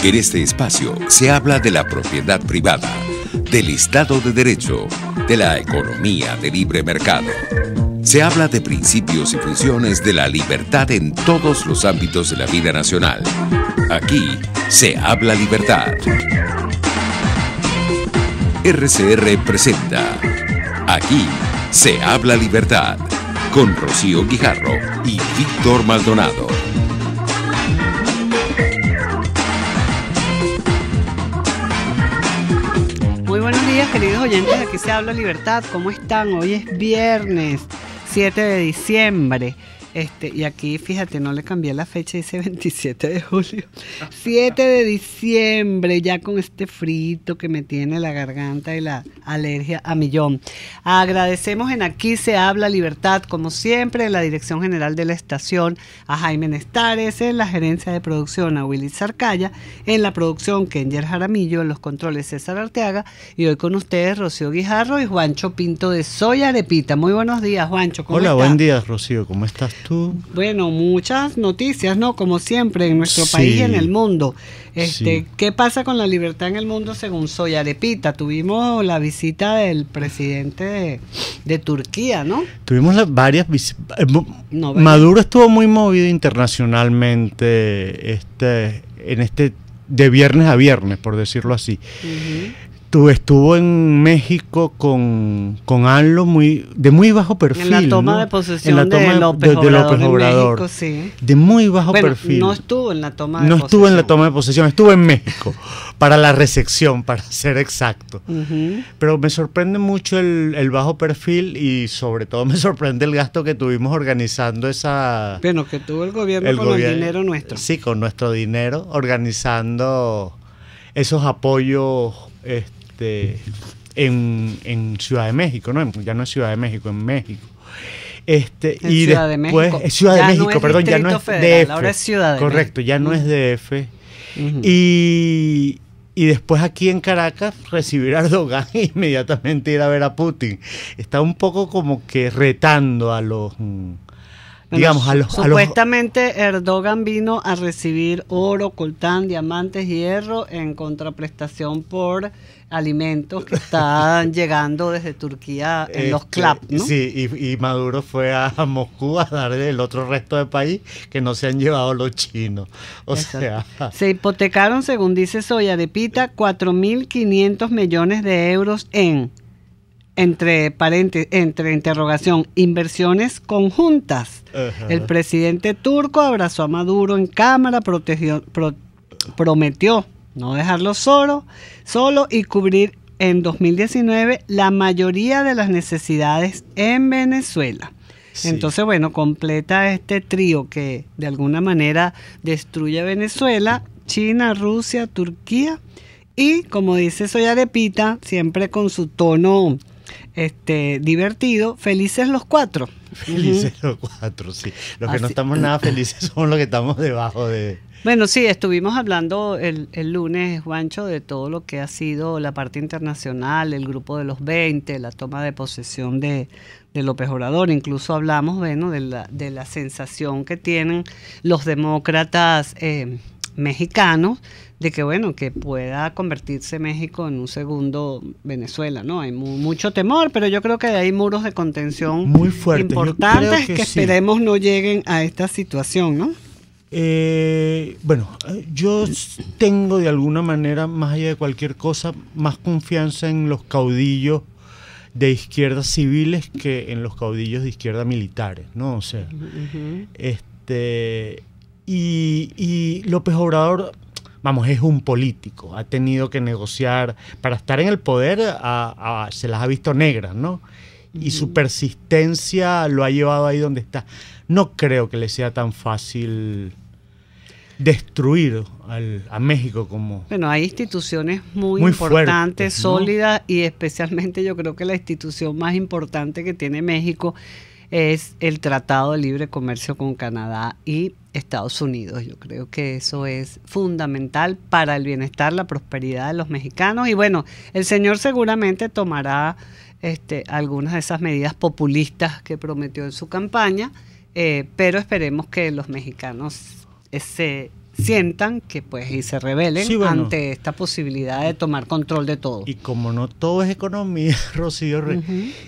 En este espacio se habla de la propiedad privada, del Estado de Derecho, de la economía de libre mercado. Se habla de principios y funciones de la libertad en todos los ámbitos de la vida nacional. Aquí se habla libertad. RCR presenta Aquí se habla libertad, con Rocío Guijarro y Víctor Maldonado. Muy buenos días, queridos oyentes, aquí se habla libertad. ¿Cómo están? Hoy es viernes 7 de diciembre. Y aquí, fíjate, no le cambié la fecha, dice 27 de julio. 7 de diciembre, ya con este frito que me tiene la garganta y la alergia a millón. Agradecemos en Aquí se habla libertad, como siempre, en la dirección general de la estación, a Jaime Nestares, en la gerencia de producción, a Willy Zarcaya, en la producción, Kenger Jaramillo, en los controles, César Arteaga, y hoy con ustedes, Rocío Guijarro y Juancho Pinto de Soy Arepita. Muy buenos días, Juancho, ¿cómo estás? Hola, buen día, Rocío, ¿cómo estás tú? Bueno, muchas noticias, ¿no? Como siempre en nuestro país y en el mundo. ¿Qué pasa con la libertad en el mundo según Soy Arepita? Tuvimos la visita del presidente de Turquía, ¿no? Tuvimos varias visitas. Maduro estuvo muy movido internacionalmente de viernes a viernes, por decirlo así. Estuvo en México con ANLO de muy bajo perfil. En la toma de posesión de López Obrador. En México, sí. De muy bajo perfil. No estuvo en la toma de posesión. No estuvo en la toma de posesión, estuvo en México para la recepción, para ser exacto. Pero me sorprende mucho el bajo perfil y sobre todo me sorprende el gasto que tuvimos organizando esa... Bueno, que tuvo el gobierno el dinero nuestro. Sí, con nuestro dinero, organizando esos apoyos... en Ciudad de México, ¿no? Ya no es Ciudad de México, en México. Y Ciudad después, de México. Ciudad de México, perdón, ya no es federal, DF. Ahora es Ciudad de Correcto, México. ya no es DF. Y después aquí en Caracas recibir a Erdogan e inmediatamente ir a ver a Putin. Está un poco como que retando a los... Supuestamente Erdogan vino a recibir oro, coltán, diamantes, hierro en contraprestación por alimentos que están llegando desde Turquía en los clubs, ¿no? Sí, y Maduro fue a Moscú a darle el otro resto del país que no se han llevado los chinos. Se hipotecaron, según dice Soy Arepita, 4.500 millones de euros entre interrogación, inversiones conjuntas. El presidente turco abrazó a Maduro en cámara, prometió no dejarlo solo y cubrir en 2019 la mayoría de las necesidades en Venezuela. Sí. Entonces, bueno, completa este trío que de alguna manera destruye Venezuela, China, Rusia, Turquía y, como dice Soy Arepita, siempre con su tono divertido, felices los cuatro. Felices los cuatro, sí. Los que no estamos nada felices somos los que estamos debajo de... Bueno, sí, estuvimos hablando el lunes, Juancho, de todo lo que ha sido la parte internacional, el grupo de los 20, la toma de posesión de López Obrador. Incluso hablamos, bueno, de la sensación que tienen los demócratas mexicanos de que, bueno, que pueda convertirse México en un segundo Venezuela, ¿no? Hay mucho temor, pero yo creo que hay muros de contención muy fuertes, importantes que esperemos no lleguen a esta situación, ¿no? Yo tengo de alguna manera, más allá de cualquier cosa, más confianza en los caudillos de izquierda civiles que en los caudillos de izquierda militares, ¿no? O sea, y López Obrador, es un político, ha tenido que negociar, para estar en el poder se las ha visto negras, ¿no? Y su persistencia lo ha llevado ahí donde está. No creo que le sea tan fácil destruir a México como... Bueno, hay instituciones muy importantes, fuertes, sólidas, ¿no? Y especialmente yo creo que la institución más importante que tiene México es el Tratado de Libre Comercio con Canadá y Estados Unidos. Yo creo que eso es fundamental para el bienestar, la prosperidad de los mexicanos. Y bueno, el señor seguramente tomará algunas de esas medidas populistas que prometió en su campaña, pero esperemos que los mexicanos se sientan que pues y se rebelen Sí, bueno. ante esta posibilidad de tomar control de todo. Y como no todo es economía, Rocío, Ujú.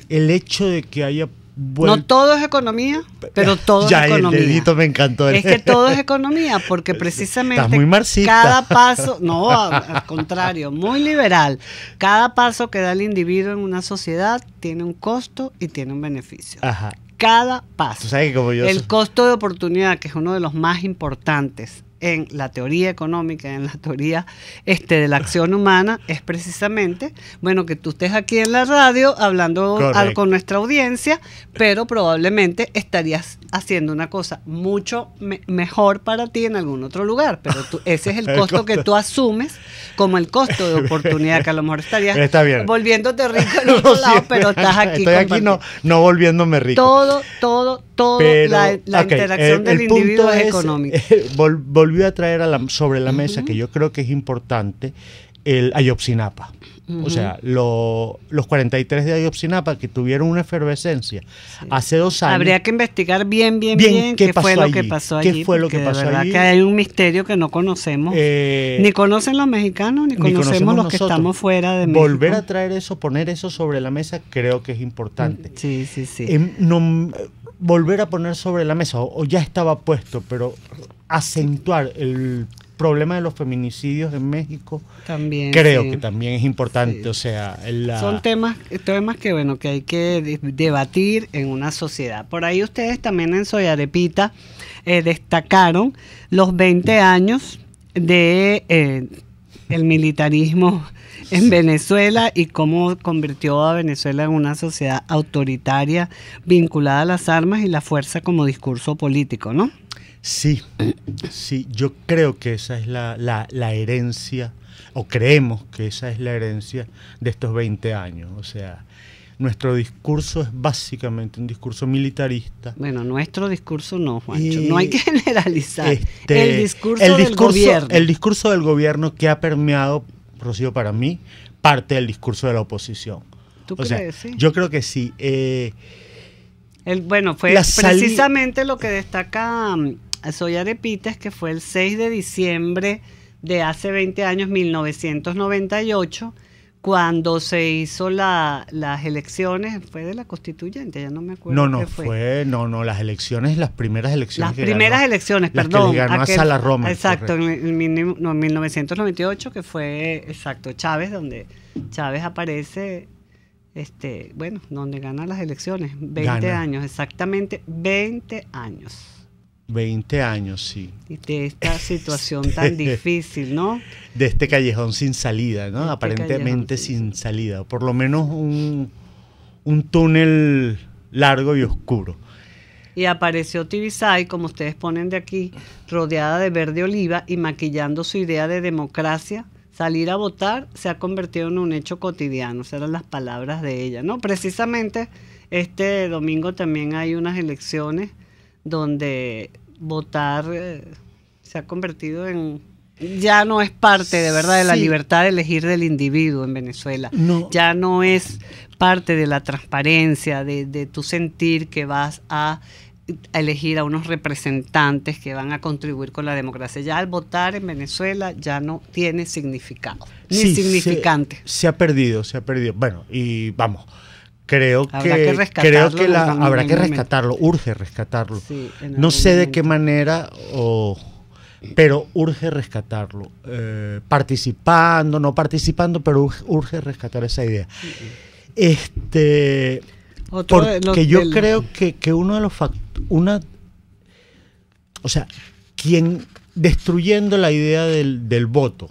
el hecho de que haya No todo es economía, pero todo ya, es economía. el dedito me encantó. Es que todo es economía, porque precisamente Estás muy marxista. cada paso, no, al contrario, muy liberal. Cada paso que da el individuo en una sociedad tiene un costo y tiene un beneficio. Ajá. Cada paso. Tú sabes que como yo El soy- costo de oportunidad, que es uno de los más importantes en la teoría económica, en la teoría de la acción humana, es precisamente, bueno, que tú estés aquí en la radio hablando Correcto. con nuestra audiencia, pero probablemente estarías haciendo una cosa mucho mejor para ti en algún otro lugar, pero ese es el El costo que costo. tú asumes como el costo de oportunidad, que a lo mejor estarías Está bien. volviéndote rico en otro Sí, lado, pero estás aquí. Estoy aquí no volviéndome rico. Todo, Pero, la ok, interacción del punto individuo es económica. Volvió a traer sobre la mesa, que yo creo que es importante, el Ayotzinapa. O sea, los 43 de Ayotzinapa que tuvieron una efervescencia hace 2 años. Habría que investigar bien Bien, qué fue pasó lo que allí. pasó ¿Qué allí. fue lo porque que de pasó verdad allí? que hay un misterio que no conocemos. Ni conocen los mexicanos, ni conocemos los que nosotros. estamos fuera de México. Volver a traer eso, poner eso sobre la mesa, creo que es importante. Sí. Volver a poner sobre la mesa, o ya estaba puesto, pero acentuar el problema de los feminicidios en México, También, creo sí. que también es importante. Sí. O sea, Son temas que bueno, que hay que debatir en una sociedad. Por ahí ustedes también en Soy Arepita destacaron los 20 años de el militarismo en Venezuela y cómo convirtió a Venezuela en una sociedad autoritaria vinculada a las armas y la fuerza como discurso político, ¿no? Sí, yo creo que esa es la herencia, o creemos que esa es la herencia de estos 20 años. O sea, nuestro discurso es básicamente un discurso militarista. Bueno, nuestro discurso no, Juancho. Y No hay que generalizar. El discurso del gobierno. El discurso del gobierno que ha permeado, Rocío, para mí, parte del discurso de la oposición. ¿Tú O sea, crees? Sí. yo creo que sí. Bueno, fue precisamente lo que destaca Soy Arepita, es que fue el 6 de diciembre de hace 20 años, 1998, cuando se hizo las elecciones, fue de la constituyente, ya no me acuerdo. Las elecciones, las primeras elecciones. Las primeras elecciones, las perdón. que le ganó a Sala Roma. Exacto, en 1998, que fue, exacto, Chávez, donde Chávez aparece, donde gana las elecciones. 20 años, exactamente 20 años. 20 años, sí. Y de esta situación tan difícil, ¿no? De este callejón sin salida, ¿no? Aparentemente sin salida. Por lo menos un túnel largo y oscuro. Y apareció Tibisay, como ustedes ponen de aquí, rodeada de verde oliva y maquillando su idea de democracia. Salir a votar se ha convertido en un hecho cotidiano. Esas eran las palabras de ella, ¿no? Precisamente este domingo también hay unas elecciones donde votar se ha convertido en... Ya no es parte de verdad de la libertad de elegir del individuo en Venezuela. No. Ya no es parte de la transparencia, de tu sentir que vas a elegir a unos representantes que van a contribuir con la democracia. Ya al votar en Venezuela ya no tiene significado, ni significante. Se ha perdido. Bueno, y vamos... Creo habrá que rescatarlo, urge rescatarlo. Sí, no sé de qué manera, pero urge rescatarlo. Participando, no participando, pero urge rescatar esa idea. Porque yo creo que uno de los quien destruyendo la idea del voto,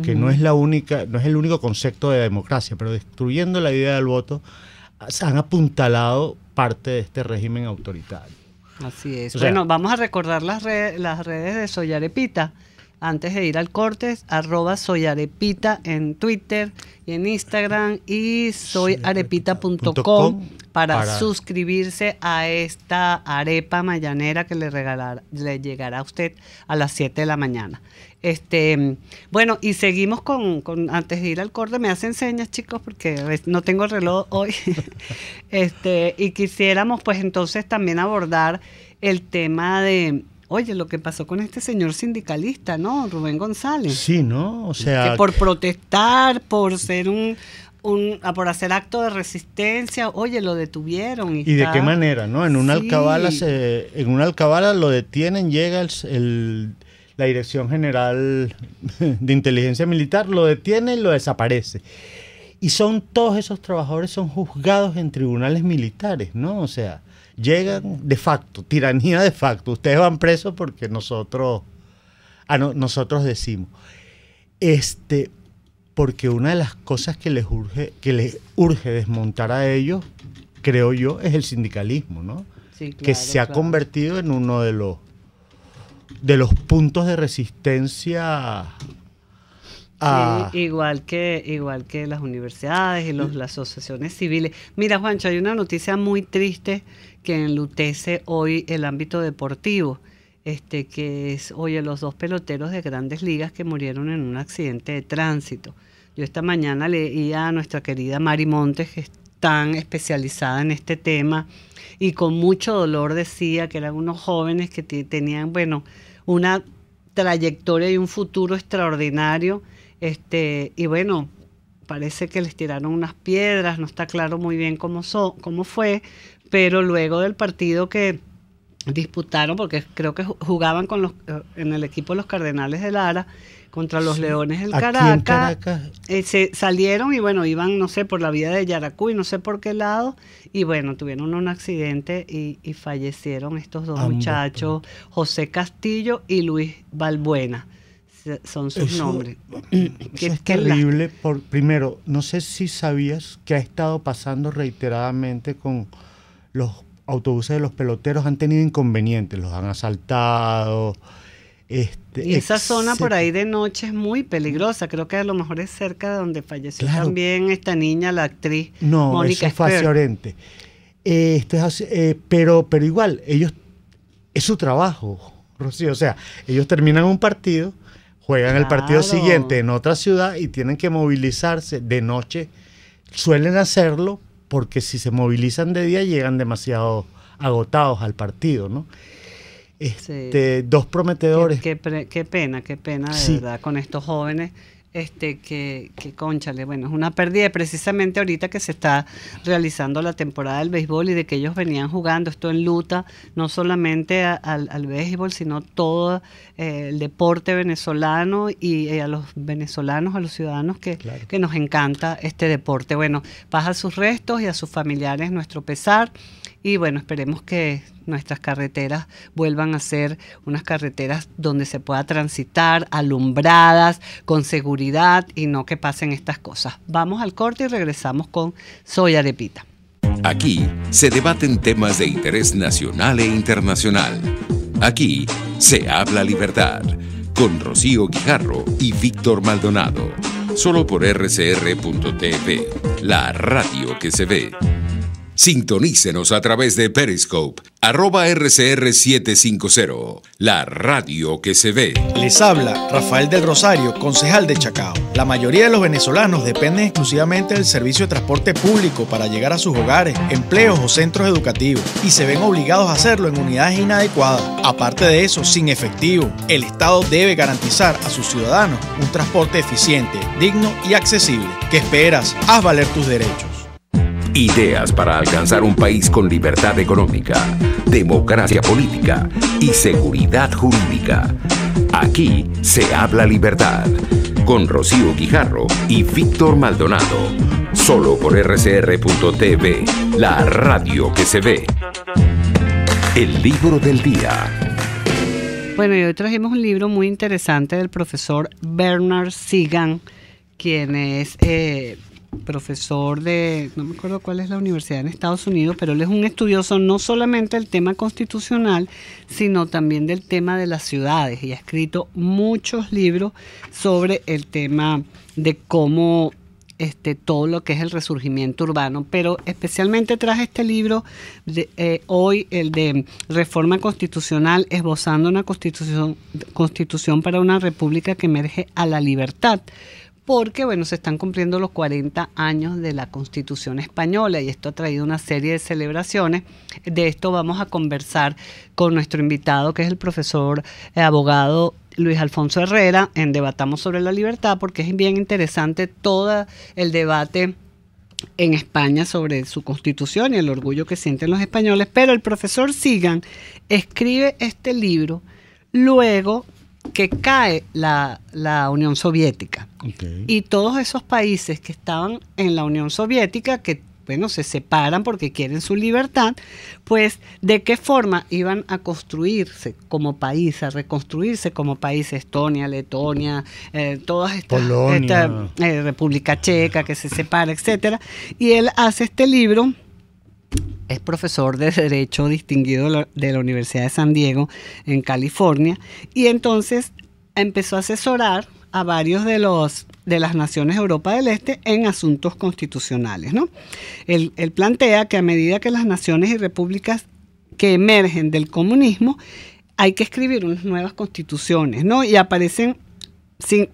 que no es el único concepto de democracia, pero destruyendo la idea del voto, han apuntalado parte de este régimen autoritario. Así es. O sea, bueno, vamos a recordar las redes de Soy Arepita. Antes de ir al corte, @soyarepita en Twitter y en Instagram y soyarepita.com para suscribirse a esta arepa mañanera que le llegará a usted a las 7 de la mañana. Bueno, y seguimos con antes de ir al corte, me hacen señas, chicos, porque no tengo reloj hoy. Y quisiéramos pues entonces también abordar el tema de oye, lo que pasó con este señor sindicalista, ¿no? Rubén González. Sí, ¿no? O sea, que por protestar, por ser por hacer acto de resistencia, oye, lo detuvieron. ¿Y de qué manera, no? En una Sí. alcabala lo detienen, llega la Dirección General de Inteligencia Militar, lo detiene y lo desaparece. Y todos esos trabajadores son juzgados en tribunales militares, ¿no? O sea, llegan de facto, tiranía de facto. Ustedes van presos porque nosotros decimos. Porque una de las cosas que les urge desmontar a ellos, creo yo, es el sindicalismo, ¿no? Sí, claro, que se ha claro. convertido en uno de los puntos de resistencia a... Sí, igual que las universidades y las asociaciones civiles. Mira, Juancho, hay una noticia muy triste que enlutece hoy el ámbito deportivo, que es, oye, los 2 peloteros de Grandes Ligas que murieron en un accidente de tránsito. Yo esta mañana leía a nuestra querida Mari Montes, que es tan especializada en este tema, y con mucho dolor decía que eran unos jóvenes que tenían, bueno, una trayectoria y un futuro extraordinario, y bueno, parece que les tiraron unas piedras, no está claro muy bien cómo fue, pero luego del partido que disputaron, porque creo que jugaban en el equipo de los Cardenales de Lara contra los Leones del Aquí Caracas, en Caracas. Se salieron y bueno, iban, no sé, por la vía de Yaracuy, no sé por qué lado, y bueno, tuvieron un accidente y fallecieron estos 2 muchachos, José Castillo y Luis Balbuena, son sus nombres. Eso es terrible. Primero, no sé si sabías que ha estado pasando reiteradamente con los autobuses de los peloteros, han tenido inconvenientes, los han asaltado. Y esa zona por ahí de noche es muy peligrosa, creo que a lo mejor es cerca de donde falleció también esta niña, la actriz Mónica eso fue hacia Oriente. Pero igual, es su trabajo, Rocío, o sea, ellos terminan un partido, juegan el partido siguiente en otra ciudad y tienen que movilizarse de noche, suelen hacerlo porque si se movilizan de día llegan demasiado agotados al partido, ¿no? Sí. 2 prometedores. Qué pena de verdad con estos jóvenes, que cónchale, bueno, es una pérdida precisamente ahorita que se está realizando la temporada del béisbol y de que ellos venían jugando, esto enluta no solamente al béisbol, sino todo el deporte venezolano y a los venezolanos, a los ciudadanos que nos encanta este deporte. Bueno, paz a sus restos y a sus familiares nuestro pesar. Y bueno, esperemos que nuestras carreteras vuelvan a ser unas carreteras donde se pueda transitar, alumbradas, con seguridad y no que pasen estas cosas. Vamos al corte y regresamos con Soy Arepita. Aquí se debaten temas de interés nacional e internacional. Aquí se habla libertad. Con Rocío Guijarro y Víctor Maldonado. Solo por rcr.tv, la radio que se ve. Sintonícenos a través de Periscope, @RCR750, la radio que se ve. Les habla Rafael del Rosario, concejal de Chacao. La mayoría de los venezolanos dependen exclusivamente del servicio de transporte público para llegar a sus hogares, empleos o centros educativos y se ven obligados a hacerlo en unidades inadecuadas. Aparte de eso, sin efectivo, el Estado debe garantizar a sus ciudadanos un transporte eficiente, digno y accesible. ¿Qué esperas? Haz valer tus derechos. Ideas para alcanzar un país con libertad económica, democracia política y seguridad jurídica. Aquí se habla libertad. Con Rocío Guijarro y Víctor Maldonado. Solo por rcr.tv, la radio que se ve. El libro del día. Bueno, y hoy trajimos un libro muy interesante del profesor Bernard Sigan, quien es profesor no me acuerdo cuál es la universidad en Estados Unidos, pero él es un estudioso no solamente del tema constitucional, sino también del tema de las ciudades, y ha escrito muchos libros sobre el tema de cómo todo lo que es el resurgimiento urbano, pero especialmente traje este libro hoy, el de Reforma Constitucional, esbozando una constitución para una república que emerge a la libertad, porque, bueno, se están cumpliendo los 40 años de la Constitución Española y esto ha traído una serie de celebraciones. De esto vamos a conversar con nuestro invitado, que es el profesor abogado Luis Alfonso Herrera, en Debatamos sobre la Libertad, porque es bien interesante todo el debate en España sobre su constitución y el orgullo que sienten los españoles. Pero el profesor Sigan escribe este libro luego que cae la Unión Soviética. Okay. Y todos esos países que estaban en la Unión Soviética, que bueno, se separan porque quieren su libertad, pues de qué forma iban a construirse como país, a reconstruirse como país, Estonia, Letonia, todas estas, Polonia, República Checa que se separa, etcétera. Y él hace este libro. Es profesor de Derecho distinguido de la Universidad de San Diego en California, y entonces empezó a asesorar a varios de las naciones de Europa del Este en asuntos constitucionales, ¿no? Él plantea que a medida que las naciones y repúblicas que emergen del comunismo, hay que escribir unas nuevas constituciones, ¿no? Y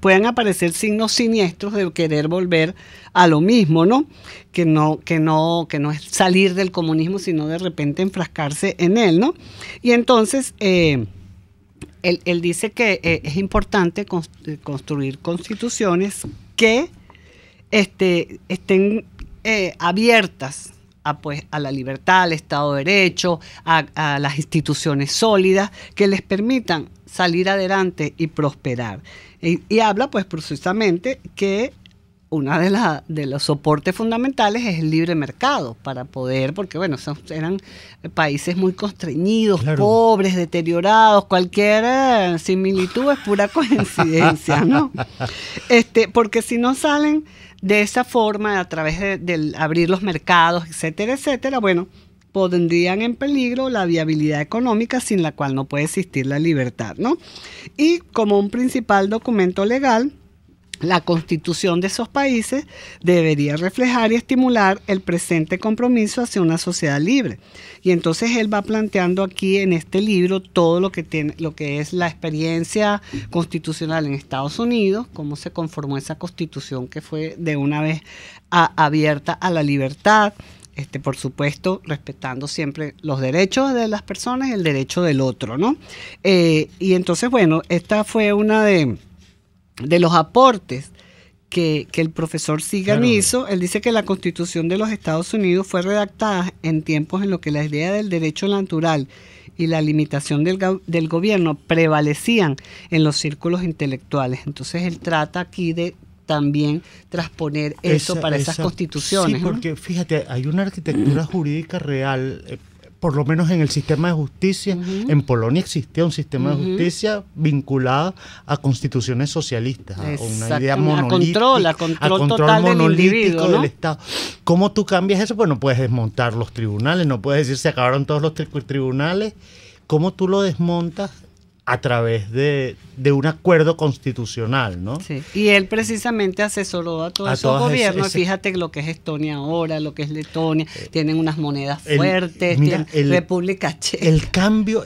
pueden aparecer signos siniestros de querer volver a lo mismo, ¿no? Que no es salir del comunismo, sino de repente enfrascarse en él, ¿no? Y entonces él dice que es importante construir constituciones que estén abiertas a la libertad, al Estado de Derecho, a las instituciones sólidas que les permitan salir adelante y prosperar. Y habla pues precisamente que uno de los soportes fundamentales es el libre mercado para poder, porque bueno, eran países muy constreñidos, claro, pobres, deteriorados, cualquier similitud es pura coincidencia, ¿no? Porque si no salen de esa forma, a través de abrir los mercados, etcétera, etcétera, bueno, pondrían en peligro la viabilidad económica sin la cual no puede existir la libertad, ¿no? Y como un principal documento legal, la constitución de esos países debería reflejar y estimular el presente compromiso hacia una sociedad libre. Y entonces él va planteando aquí en este libro todo lo que es la experiencia constitucional en Estados Unidos, cómo se conformó esa constitución que fue de una vez abierta a la libertad, por supuesto, respetando siempre los derechos de las personas y el derecho del otro, ¿no? Y entonces, bueno, esta fue una de los aportes que el profesor Sigan hizo. Él dice que la Constitución de los Estados Unidos fue redactada en tiempos en los que la idea del derecho natural y la limitación del gobierno prevalecían en los círculos intelectuales. Entonces él trata aquí de también transponer eso para esas constituciones. Sí, porque fíjate, hay una arquitectura jurídica real, por lo menos en el sistema de justicia. En Polonia existía un sistema de justicia vinculado a constituciones socialistas, a una idea monolítica, a control total monolítico del del Estado. ¿Cómo tú cambias eso? Pues no puedes desmontar los tribunales, no puedes decir se acabaron todos los tribunales. ¿Cómo tú lo desmontas? A través de un acuerdo constitucional, ¿no? Sí. Y él precisamente asesoró a todos esos gobiernos. Fíjate lo que es Estonia ahora, lo que es Letonia, tienen unas monedas fuertes, República Checa. El cambio,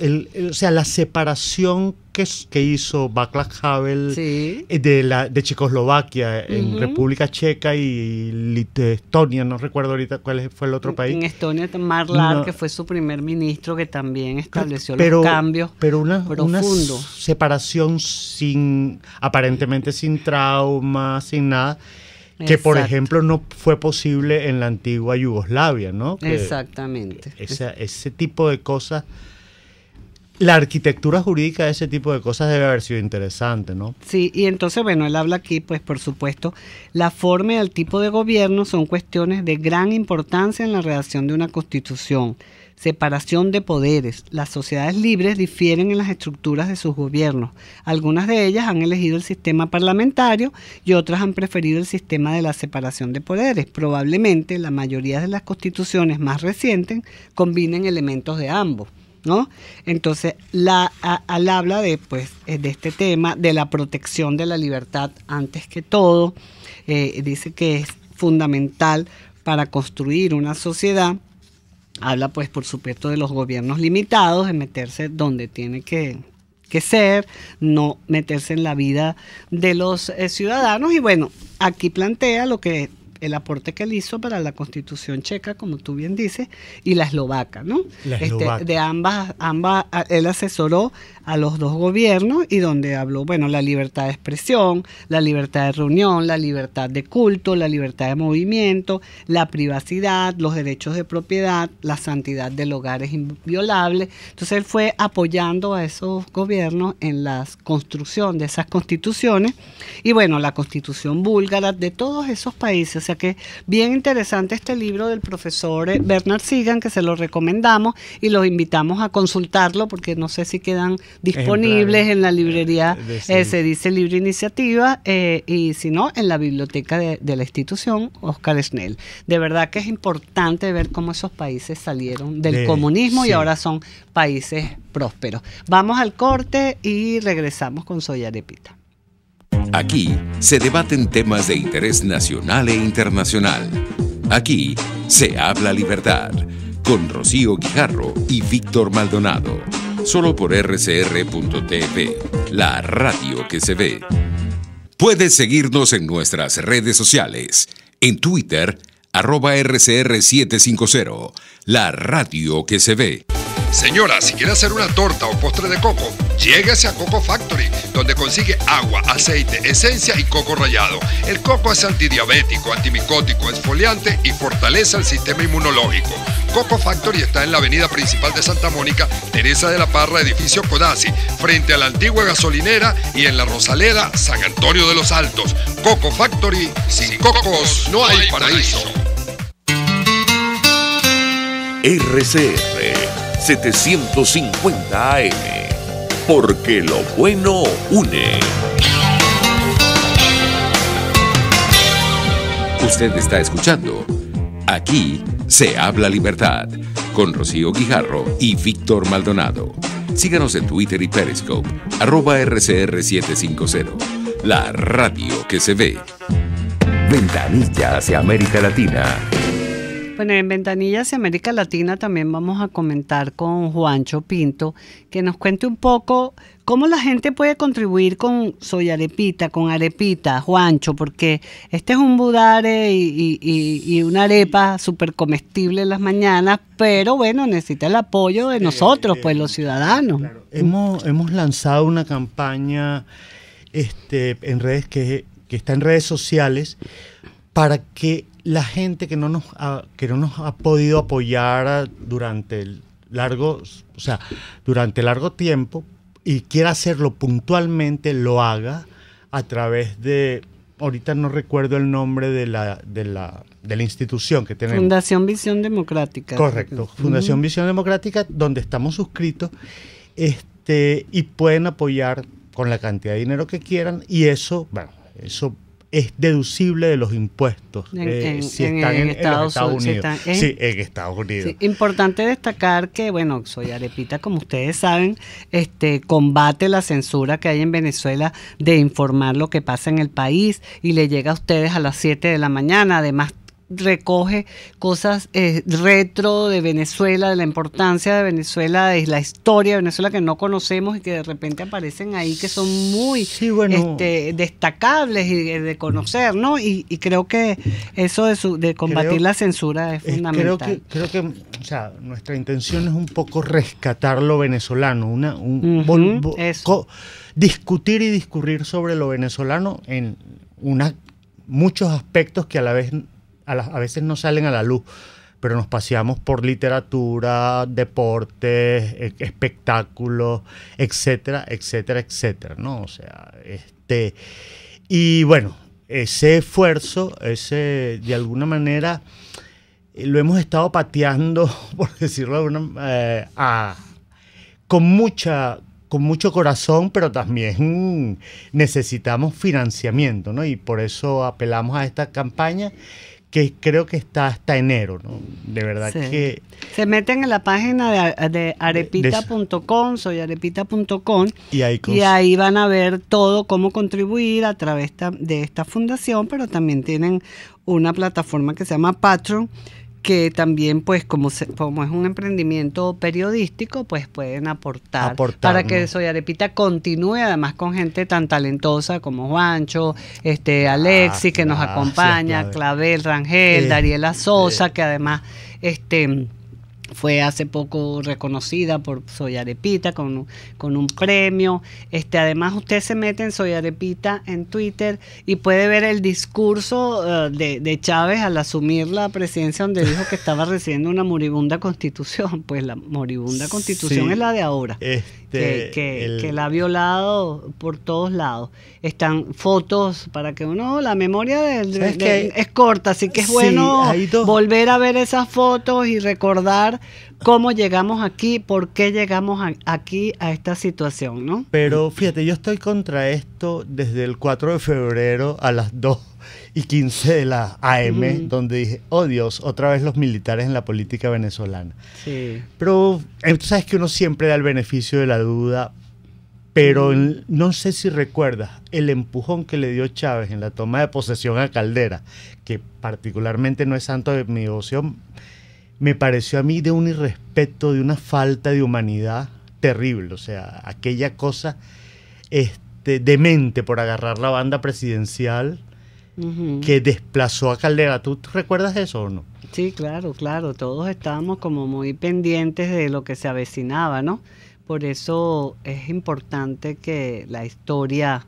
o sea, la separación que hizo Václav Havel, sí, de Checoslovaquia en República Checa y Estonia, no recuerdo ahorita cuál fue el otro país. En Estonia, Marlar, que fue su primer ministro, que también estableció los cambios una separación aparentemente sin trauma, sin nada, que por ejemplo no fue posible en la antigua Yugoslavia, ¿no? Exactamente. Ese tipo de cosas. La arquitectura jurídica de ese tipo de cosas debe haber sido interesante, ¿no? Sí, y entonces, bueno, él habla aquí, pues por supuesto, la forma y el tipo de gobierno son cuestiones de gran importancia en la redacción de una constitución. Separación de poderes. Las sociedades libres difieren en las estructuras de sus gobiernos. Algunas de ellas han elegido el sistema parlamentario y otras han preferido el sistema de la separación de poderes. Probablemente la mayoría de las constituciones más recientes combinen elementos de ambos, ¿no? Entonces, al habla de este tema, de la protección de la libertad antes que todo, dice que es fundamental para construir una sociedad. Habla, pues, por supuesto, de los gobiernos limitados, de meterse donde tiene que ser, no meterse en la vida de los ciudadanos. Y bueno, aquí plantea lo que el aporte que él hizo para la Constitución checa, como tú bien dices, y la eslovaca, ¿no? La eslovaca. De ambas, él asesoró a los dos gobiernos y donde habló, bueno, la libertad de expresión, la libertad de reunión, la libertad de culto, la libertad de movimiento, la privacidad, los derechos de propiedad, la santidad del hogar es inviolable. Entonces él fue apoyando a esos gobiernos en la construcción de esas constituciones y bueno, la constitución búlgara de todos esos países. O sea que bien interesante este libro del profesor Bernard Sigan, que se lo recomendamos y los invitamos a consultarlo porque no sé si quedan disponibles en la librería, se dice Libre Iniciativa, y si no, en la biblioteca de la institución Oscar Snell. De verdad que es importante ver cómo esos países salieron del comunismo y ahora son países prósperos. Vamos al corte y regresamos con Soy Arepita. Aquí se debaten temas de interés nacional e internacional. Aquí se habla libertad con Rocío Guijarro y Víctor Maldonado. Solo por rcr.tv, la radio que se ve. Puedes seguirnos en nuestras redes sociales. En Twitter, @RCR750, la radio que se ve. Señora, si quiere hacer una torta o postre de coco, lléguese a Coco Factory, donde consigue agua, aceite, esencia y coco rallado. El coco es antidiabético, antimicótico, exfoliante y fortalece el sistema inmunológico. Coco Factory está en la avenida principal de Santa Mónica, Teresa de la Parra, edificio Codazzi, frente a la antigua gasolinera y en la Rosaleda, San Antonio de los Altos. Coco Factory, sin cocos no hay paraíso. RCR 750 AM, porque lo bueno une. Usted está escuchando Aquí se habla libertad con Rocío Guijarro y Víctor Maldonado. Síganos en Twitter y Periscope, @RCR750, la radio que se ve. Ventanilla hacia América Latina. Bueno, en Ventanilla hacia América Latina también vamos a comentar con Juancho Pinto, que nos cuente un poco cómo la gente puede contribuir con Soy Arepita, con Arepita, Juancho, porque este es un budare y una arepa súper comestible en las mañanas, pero bueno, necesita el apoyo de nosotros, pues los ciudadanos. Claro. Hemos lanzado una campaña en redes que está en redes sociales para que la gente que no nos ha podido apoyar durante largo tiempo y quiera hacerlo puntualmente, lo haga a través de, ahorita no recuerdo el nombre de la institución que tenemos. Fundación Visión Democrática. Correcto, Fundación Visión Democrática, donde estamos suscritos, y pueden apoyar con la cantidad de dinero que quieran, y eso es deducible de los impuestos si están en Estados Unidos. Sí, en Estados Unidos. Sí, importante destacar que, bueno, Soy Arepita, como ustedes saben, combate la censura que hay en Venezuela de informar lo que pasa en el país y le llega a ustedes a las 7 de la mañana. Además, recoge cosas retro de Venezuela, de la importancia de Venezuela, de la historia de Venezuela que no conocemos y que de repente aparecen ahí, que son muy destacables y de conocer, ¿no? Y creo que eso de combatir la censura es fundamental. Creo que o sea, nuestra intención es un poco rescatar lo venezolano, discutir y discurrir sobre lo venezolano en muchos aspectos que a veces no salen a la luz, pero nos paseamos por literatura, deportes, espectáculos, etcétera, etcétera, etcétera, ¿no? O sea, y bueno, ese esfuerzo, de alguna manera, lo hemos estado pateando, por decirlo de alguna con mucho corazón, pero también necesitamos financiamiento, ¿no? Y por eso apelamos a esta campaña, que creo que está hasta enero, ¿no? De verdad que... Se meten en la página de arepita.com, soyarepita.com, y ahí van a ver todo, cómo contribuir a través de esta fundación, pero también tienen una plataforma que se llama Patreon, que también, pues, como es un emprendimiento periodístico, pues pueden aportar para ¿no? que Soy Arepita continúe, además con gente tan talentosa como Juancho, Alexis, que nos acompaña, Clavel Rangel, Dariela Sosa, que además fue hace poco reconocida por Soy Arepita con un premio. Además, usted se mete en Soy Arepita en Twitter y puede ver el discurso de Chávez al asumir la presidencia, donde dijo que estaba recibiendo una moribunda constitución. Pues la moribunda constitución es la de ahora, que la ha violado por todos lados. Están fotos para que uno, la memoria es corta, así que es bueno volver a ver esas fotos y recordar cómo llegamos aquí, por qué llegamos aquí a esta situación, ¿no? Pero fíjate, yo estoy contra esto desde el 4 de febrero a las 2:15 de la AM, donde dije, oh Dios, otra vez los militares en la política venezolana. Sí. Pero tú sabes que uno siempre da el beneficio de la duda, pero no sé si recuerdas el empujón que le dio Chávez en la toma de posesión a Caldera, que particularmente no es santo de mi devoción. Me pareció a mí de un irrespeto, de una falta de humanidad terrible. O sea, aquella cosa demente por agarrar la banda presidencial que desplazó a Caldera. ¿Tú recuerdas eso o no? Sí, claro. Todos estábamos como muy pendientes de lo que se avecinaba, ¿no? Por eso es importante que la historia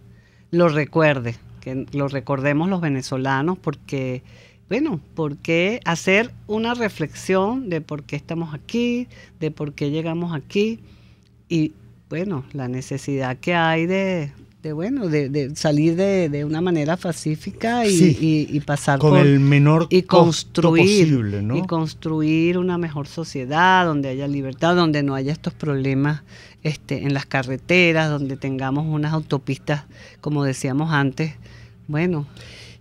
lo recuerde, que lo recordemos los venezolanos, porque... Bueno, porque hacer una reflexión de por qué estamos aquí, de por qué llegamos aquí y, bueno, la necesidad que hay de salir de una manera pacífica y pasar con el menor y construir posible, ¿no? Y construir una mejor sociedad donde haya libertad, donde no haya estos problemas en las carreteras, donde tengamos unas autopistas, como decíamos antes, bueno...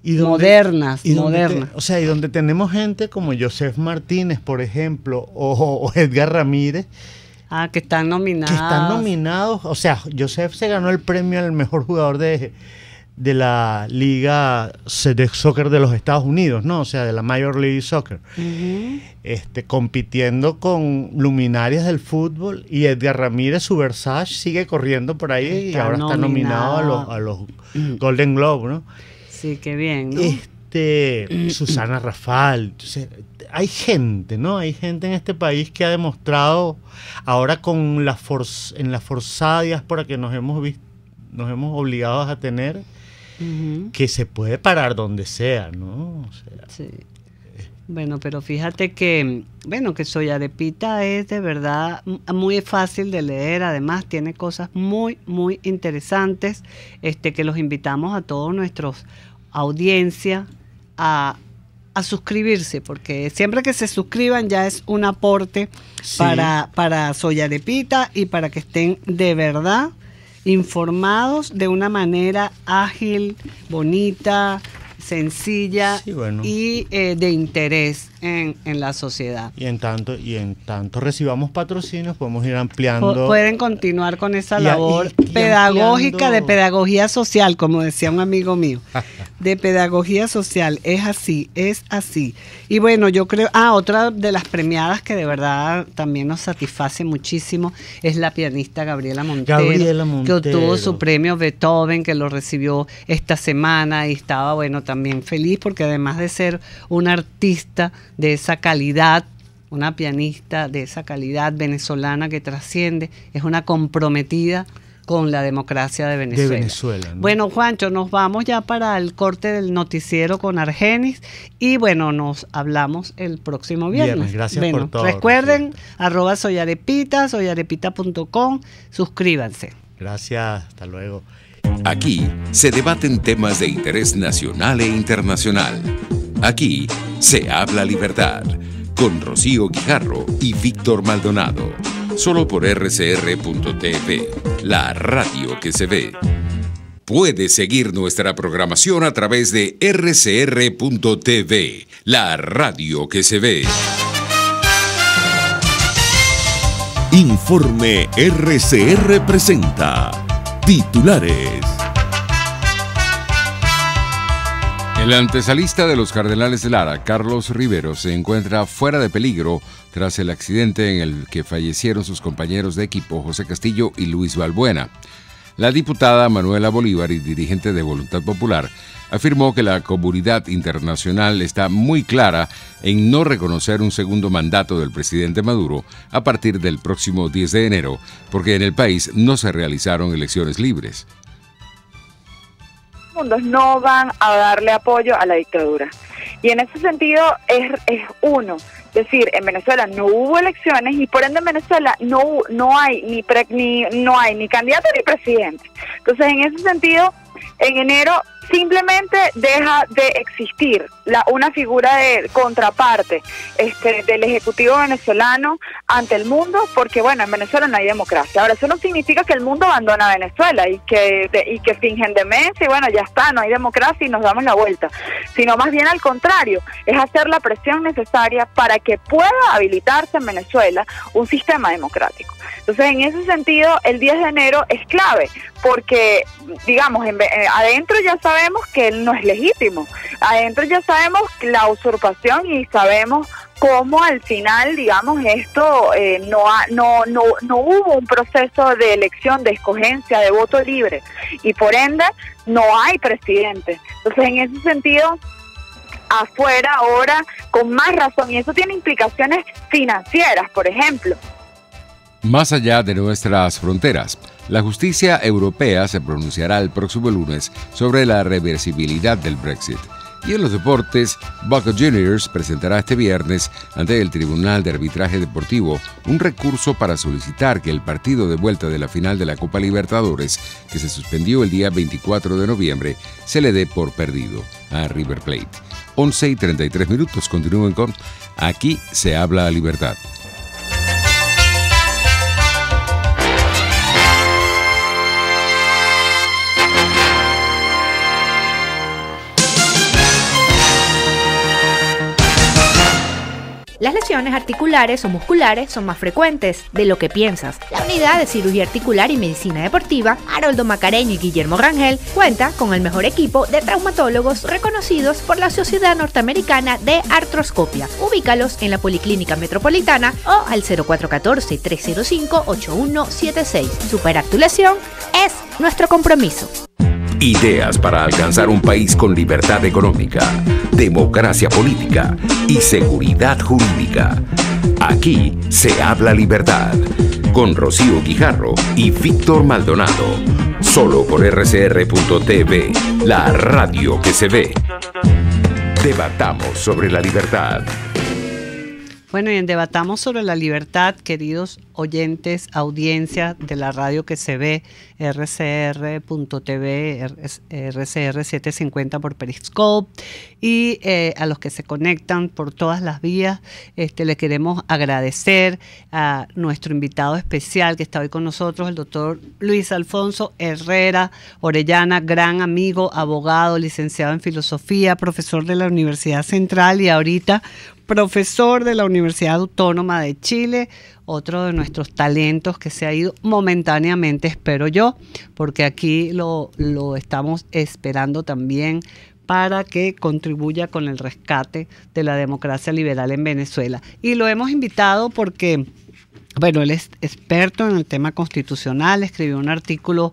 modernas. O sea, y donde tenemos gente como Joseph Martínez, por ejemplo, o Edgar Ramírez. Que están nominados. O sea, Joseph se ganó el premio al mejor jugador de la Liga de Soccer de los Estados Unidos, ¿no? O sea, de la Major League Soccer. Compitiendo con luminarias del fútbol, y Edgar Ramírez, su Versace, sigue corriendo por ahí y ahora está nominado a los Golden Globe, ¿no? Sí, qué bien, ¿no? Susana Rafal. Entonces, hay gente, ¿no? Hay gente en este país que ha demostrado, ahora con en la forzada diáspora que nos hemos obligado a tener, que se puede parar donde sea, ¿no? O sea, sí. Bueno, pero fíjate que Soy Arepita es de verdad muy fácil de leer, además tiene cosas muy, muy interesantes, que los invitamos a todos nuestros audiencia a suscribirse, porque siempre que se suscriban ya es un aporte para Soy Arepita y para que estén de verdad informados de una manera ágil, bonita, sencilla y de interés en la sociedad. Y en tanto recibamos patrocinios, podemos ir ampliando. Pueden continuar con esa labor pedagógica, de pedagogía social, como decía un amigo mío, de pedagogía social. Es así. Y bueno, yo creo, otra de las premiadas que de verdad también nos satisface muchísimo es la pianista Gabriela Montero, que obtuvo su premio Beethoven, que lo recibió esta semana, y estaba, también feliz, porque además de ser una artista de esa calidad, una pianista de esa calidad venezolana que trasciende, es una comprometida con la democracia de Venezuela. ¿No? Bueno, Juancho, nos vamos ya para el corte del noticiero con Argenis y nos hablamos el próximo viernes. Gracias por todo. Recuerden, @soyarepita, soyarepita.com, suscríbanse. Gracias, hasta luego. Aquí se debaten temas de interés nacional e internacional. Aquí se habla libertad, con Rocío Guijarro y Víctor Maldonado. Solo por rcr.tv, la radio que se ve. Puedes seguir nuestra programación a través de rcr.tv, la radio que se ve. Informe RCR presenta titulares. El antesalista de los Cardenales de Lara, Carlos Rivero, se encuentra fuera de peligro tras el accidente en el que fallecieron sus compañeros de equipo José Castillo y Luis Balbuena. La diputada Manuela Bolívar y dirigente de Voluntad Popular afirmó que la comunidad internacional está muy clara en no reconocer un segundo mandato del presidente Maduro a partir del próximo 10 de enero, porque en el país no se realizaron elecciones libres. No van a darle apoyo a la dictadura. Y en ese sentido es uno. Es decir, en Venezuela no hubo elecciones y por ende en Venezuela no hay ni candidato ni presidente. Entonces, en ese sentido, en enero simplemente deja de existir una figura de contraparte del Ejecutivo venezolano ante el mundo, porque bueno, en Venezuela no hay democracia. Ahora, eso no significa que el mundo abandona a Venezuela y que fingen demencia y bueno, ya está, no hay democracia y nos damos la vuelta, sino más bien al contrario, es hacer la presión necesaria para que pueda habilitarse en Venezuela un sistema democrático. Entonces, en ese sentido, el 10 de enero es clave, porque, digamos, adentro ya sabemos que él no es legítimo, adentro ya sabemos la usurpación y sabemos cómo al final, digamos, esto no hubo un proceso de elección, de escogencia, de voto libre, y por ende no hay presidente. Entonces, en ese sentido, afuera ahora, con más razón, y eso tiene implicaciones financieras, por ejemplo. Más allá de nuestras fronteras, la justicia europea se pronunciará el próximo lunes sobre la reversibilidad del Brexit. Y en los deportes, Boca Juniors presentará este viernes ante el Tribunal de Arbitraje Deportivo un recurso para solicitar que el partido de vuelta de la final de la Copa Libertadores, que se suspendió el día 24 de noviembre, se le dé por perdido a River Plate. 11:33, continúen con Aquí se habla libertad. Las lesiones articulares o musculares son más frecuentes de lo que piensas. La Unidad de Cirugía Articular y Medicina Deportiva, Haroldo Macareño y Guillermo Rangel, cuenta con el mejor equipo de traumatólogos reconocidos por la Sociedad Norteamericana de Artroscopia. Ubícalos en la Policlínica Metropolitana o al 0414-305-8176. Superar tu lesión es nuestro compromiso. Ideas para alcanzar un país con libertad económica, democracia política y seguridad jurídica. Aquí se habla libertad. Con Rocío Guijarro y Víctor Maldonado. Solo por rcr.tv, la radio que se ve. Debatamos sobre la libertad. Bueno, y en Debatamos sobre la libertad, queridos oyentes, audiencia de la radio que se ve, rcr.tv, rcr 750 por Periscope, y a los que se conectan por todas las vías, le queremos agradecer a nuestro invitado especial que está hoy con nosotros, el doctor Luis Alfonso Herrera Orellana, gran amigo, abogado, licenciado en filosofía, profesor de la Universidad Central y ahorita profesor de la Universidad Autónoma de Chile, otro de nuestros talentos que se ha ido momentáneamente, espero yo, porque aquí lo estamos esperando también para que contribuya con el rescate de la democracia liberal en Venezuela. Y lo hemos invitado porque, bueno, él es experto en el tema constitucional, escribió un artículo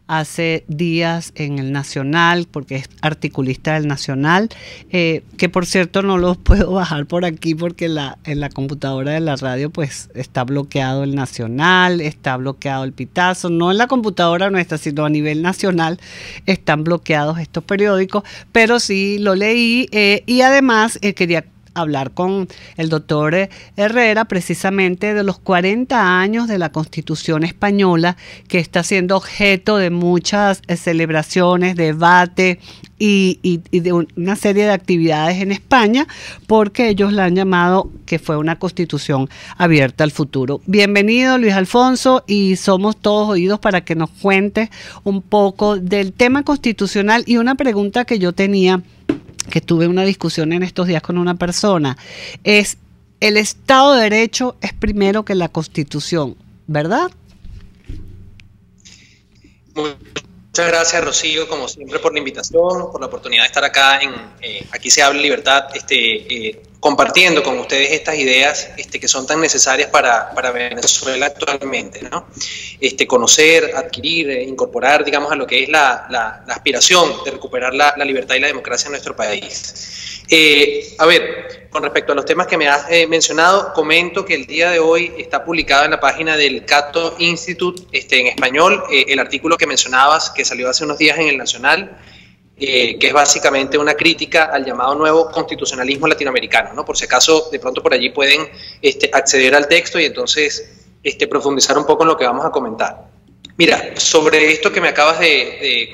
hace días en el Nacional, porque es articulista del Nacional, que por cierto no lo puedo bajar por aquí porque en la computadora de la radio pues está bloqueado el Nacional, está bloqueado el Pitazo, no en la computadora nuestra, sino a nivel nacional están bloqueados estos periódicos, pero sí lo leí y además quería hablar con el doctor Herrera precisamente de los 40 años de la Constitución española, que está siendo objeto de muchas celebraciones, debate y de una serie de actividades en España, porque ellos la han llamado que fue una constitución abierta al futuro. Bienvenido, Luis Alfonso, y somos todos oídos para que nos cuentes un poco del tema constitucional. Y una pregunta que yo tenía, que tuve una discusión en estos días con una persona, es: el Estado de Derecho es primero que la Constitución, ¿verdad? Muchas gracias, Rocío, como siempre, por la invitación, por la oportunidad de estar acá en Aquí se habla libertad, compartiendo con ustedes estas ideas que son tan necesarias para Venezuela actualmente, ¿no? Conocer, adquirir, incorporar, digamos, a lo que es la aspiración de recuperar la libertad y la democracia en nuestro país. A ver, con respecto a los temas que me has mencionado, comento que el día de hoy está publicado en la página del Cato Institute en español el artículo que mencionabas, que salió hace unos días en El Nacional, que es básicamente una crítica al llamado nuevo constitucionalismo latinoamericano, ¿no? Por si acaso de pronto por allí pueden acceder al texto y entonces profundizar un poco en lo que vamos a comentar. Mira, sobre esto que me acabas de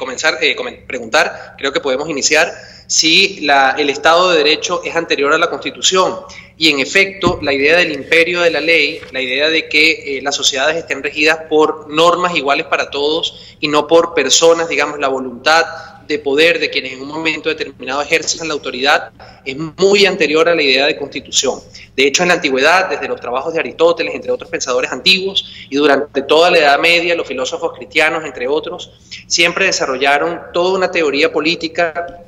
preguntar, creo que podemos iniciar si el Estado de Derecho es anterior a la Constitución. Y en efecto, la idea del imperio de la ley, la idea de que las sociedades estén regidas por normas iguales para todos y no por personas, digamos, la voluntad de poder de quienes en un momento determinado ejercen la autoridad, es muy anterior a la idea de constitución. De hecho, en la antigüedad, desde los trabajos de Aristóteles, entre otros pensadores antiguos, y durante toda la Edad Media, los filósofos cristianos, entre otros, siempre desarrollaron toda una teoría política,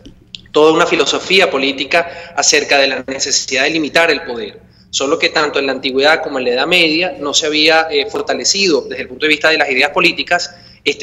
toda una filosofía política acerca de la necesidad de limitar el poder. Solo que tanto en la antigüedad como en la Edad Media no se había fortalecido desde el punto de vista de las ideas políticas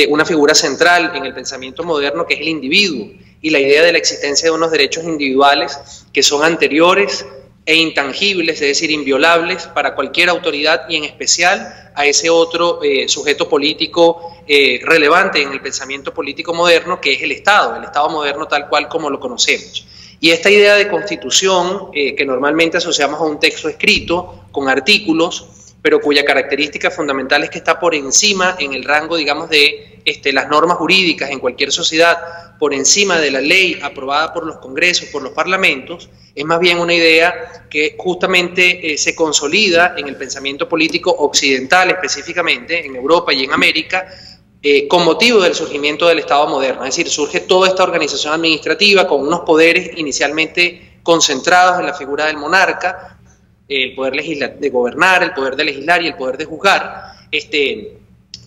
una figura central en el pensamiento moderno, que es el individuo, y la idea de la existencia de unos derechos individuales que son anteriores e intangibles, es decir, inviolables para cualquier autoridad y en especial a ese otro sujeto político relevante en el pensamiento político moderno, que es el Estado moderno tal cual como lo conocemos. Y esta idea de constitución, que normalmente asociamos a un texto escrito con artículos, pero cuya característica fundamental es que está por encima en el rango, digamos, de las normas jurídicas en cualquier sociedad, por encima de la ley aprobada por los congresos, por los parlamentos, es más bien una idea que justamente se consolida en el pensamiento político occidental, específicamente en Europa y en América, con motivo del surgimiento del Estado moderno. Es decir, surge toda esta organización administrativa con unos poderes inicialmente concentrados en la figura del monarca, el poder de gobernar, el poder de legislar y el poder de juzgar,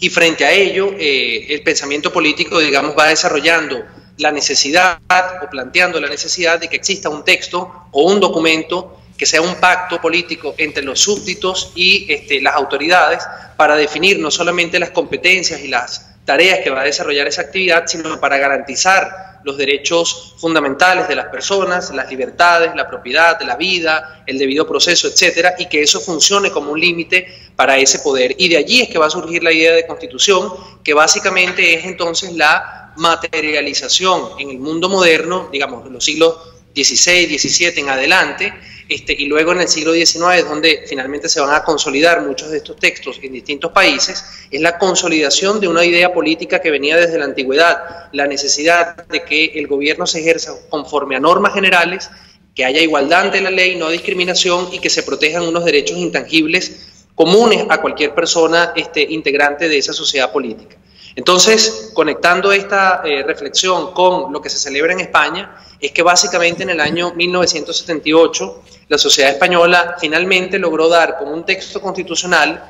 y frente a ello el pensamiento político, digamos, va desarrollando la necesidad o planteando la necesidad de que exista un texto o un documento que sea un pacto político entre los súbditos y las autoridades para definir no solamente las competencias y las tareas que va a desarrollar esa actividad, sino para garantizar los derechos fundamentales de las personas, las libertades, la propiedad, la vida, el debido proceso, etcétera, y que eso funcione como un límite para ese poder. Y de allí es que va a surgir la idea de constitución, que básicamente es entonces la materialización en el mundo moderno, digamos, en los siglos XVI, XVII en adelante, y luego en el siglo XIX, donde finalmente se van a consolidar muchos de estos textos en distintos países, es la consolidación de una idea política que venía desde la antigüedad, la necesidad de que el gobierno se ejerza conforme a normas generales, que haya igualdad ante la ley, no discriminación, y que se protejan unos derechos intangibles comunes a cualquier persona integrante de esa sociedad política. Entonces, conectando esta reflexión con lo que se celebra en España, es que básicamente en el año 1978 la sociedad española finalmente logró dar con un texto constitucional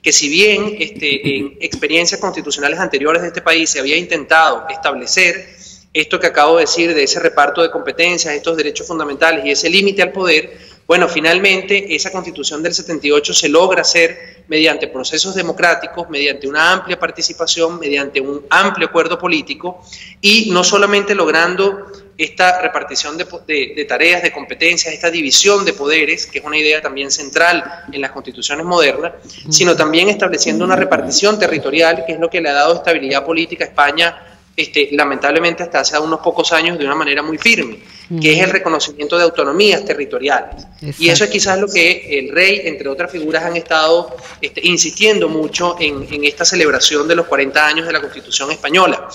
que, si bien en experiencias constitucionales anteriores de este país se había intentado establecer esto que acabo de decir de ese reparto de competencias, estos derechos fundamentales y ese límite al poder, bueno, finalmente esa Constitución del 78 se logra hacer mediante procesos democráticos, mediante una amplia participación, mediante un amplio acuerdo político, y no solamente logrando esta repartición de tareas, de competencias, esta división de poderes, que es una idea también central en las constituciones modernas, sino también estableciendo una repartición territorial, que es lo que le ha dado estabilidad política a España, lamentablemente hasta hace unos pocos años, de una manera muy firme, que es el reconocimiento de autonomías territoriales. Exacto. Y eso es quizás lo que el rey, entre otras figuras, han estado insistiendo mucho en esta celebración de los 40 años de la Constitución española.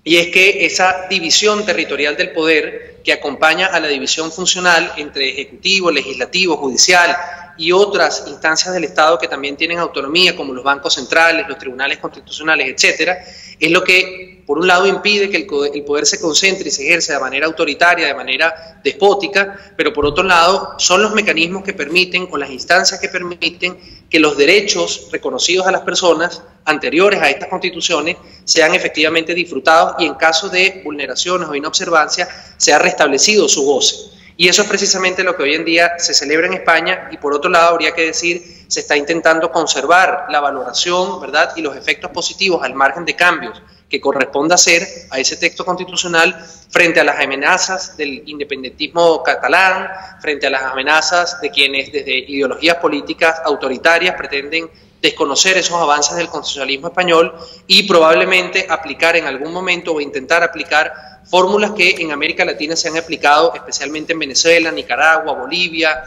Y es que esa división territorial del poder, que acompaña a la división funcional entre ejecutivo, legislativo, judicial y otras instancias del Estado que también tienen autonomía, como los bancos centrales, los tribunales constitucionales, etcétera, es lo que por un lado impide que el poder se concentre y se ejerce de manera autoritaria, de manera despótica, pero por otro lado son los mecanismos que permiten, o las instancias que permiten, que los derechos reconocidos a las personas anteriores a estas constituciones sean efectivamente disfrutados y en caso de vulneraciones o inobservancia sea restablecido su goce. Y eso es precisamente lo que hoy en día se celebra en España y por otro lado habría que decir, se está intentando conservar la valoración, ¿verdad?, y los efectos positivos al margen de cambios que corresponda hacer a ese texto constitucional frente a las amenazas del independentismo catalán, frente a las amenazas de quienes desde ideologías políticas autoritarias pretenden desconocer esos avances del constitucionalismo español y probablemente aplicar en algún momento o intentar aplicar fórmulas que en América Latina se han aplicado, especialmente en Venezuela, Nicaragua, Bolivia,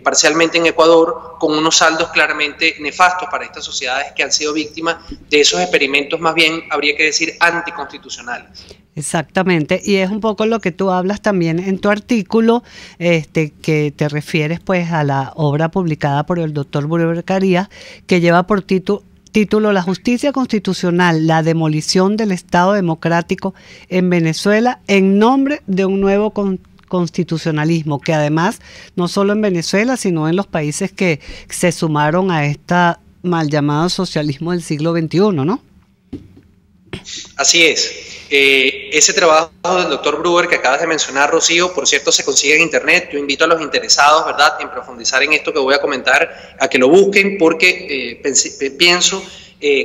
parcialmente en Ecuador, con unos saldos claramente nefastos para estas sociedades que han sido víctimas de esos experimentos, más bien habría que decir anticonstitucionales. Exactamente, y es un poco lo que tú hablas también en tu artículo, que te refieres pues a la obra publicada por el doctor Bruber Carías, que lleva por título La justicia constitucional, la demolición del Estado democrático en Venezuela en nombre de un nuevo constitucionalismo, que además no solo en Venezuela, sino en los países que se sumaron a esta mal llamado socialismo del siglo XXI, ¿no? Así es. Ese trabajo del doctor Bruber que acabas de mencionar, Rocío, por cierto, se consigue en internet. Yo invito a los interesados, ¿verdad?, en profundizar en esto que voy a comentar, a que lo busquen porque pienso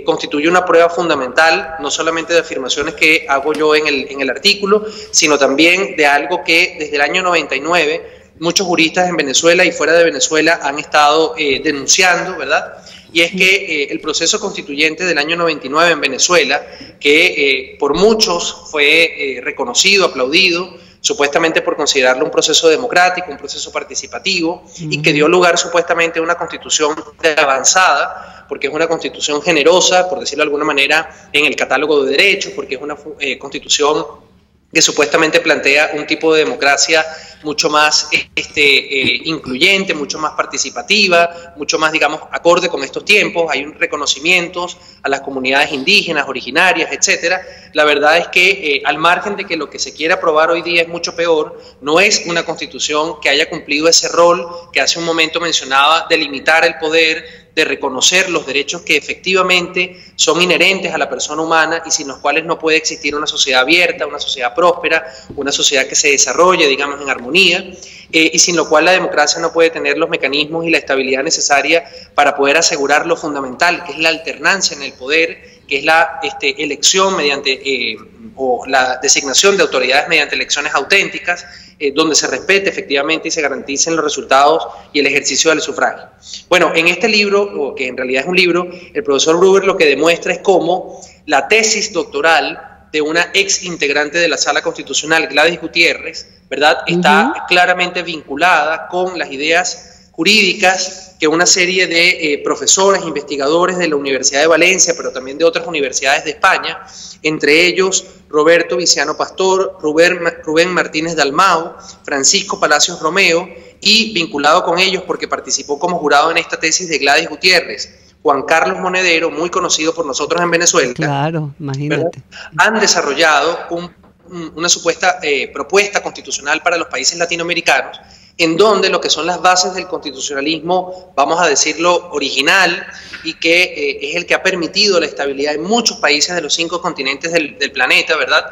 constituye una prueba fundamental, no solamente de afirmaciones que hago yo en el artículo, sino también de algo que desde el año 99 muchos juristas en Venezuela y fuera de Venezuela han estado denunciando, ¿verdad? Y es que el proceso constituyente del año 99 en Venezuela, que por muchos fue reconocido, aplaudido, supuestamente por considerarlo un proceso democrático, un proceso participativo, y que dio lugar supuestamente a una constitución de avanzada, porque es una constitución generosa, por decirlo de alguna manera, en el catálogo de derechos, porque es una constitución que supuestamente plantea un tipo de democracia mucho más incluyente, mucho más participativa, mucho más, digamos, acorde con estos tiempos. Hay un reconocimientos a las comunidades indígenas, originarias, etcétera. La verdad es que al margen de que lo que se quiere aprobar hoy día es mucho peor, no es una constitución que haya cumplido ese rol que hace un momento mencionaba de limitar el poder, de reconocer los derechos que efectivamente son inherentes a la persona humana y sin los cuales no puede existir una sociedad abierta, una sociedad próspera, una sociedad que se desarrolle, digamos, en armonía, y sin lo cual la democracia no puede tener los mecanismos y la estabilidad necesaria para poder asegurar lo fundamental, que es la alternancia en el poder, que es la elección mediante o la designación de autoridades mediante elecciones auténticas, donde se respete efectivamente y se garanticen los resultados y el ejercicio del sufragio. Bueno, en este libro, o que en realidad es un libro, el profesor Bruber lo que demuestra es cómo la tesis doctoral de una ex integrante de la Sala Constitucional, Gladys Gutiérrez, ¿verdad?, está claramente vinculada con las ideas jurídicas que una serie de profesores, investigadores de la Universidad de Valencia, pero también de otras universidades de España, entre ellos Roberto Viciano Pastor, Rubén Martínez Dalmau, Francisco Palacios Romeo, y vinculado con ellos porque participó como jurado en esta tesis de Gladys Gutiérrez, Juan Carlos Monedero, muy conocido por nosotros en Venezuela. Claro, imagínate. ¿Verdad?, han desarrollado una supuesta propuesta constitucional para los países latinoamericanos, en donde lo que son las bases del constitucionalismo, vamos a decirlo, original, y que es el que ha permitido la estabilidad en muchos países de los 5 continentes del planeta, ¿verdad?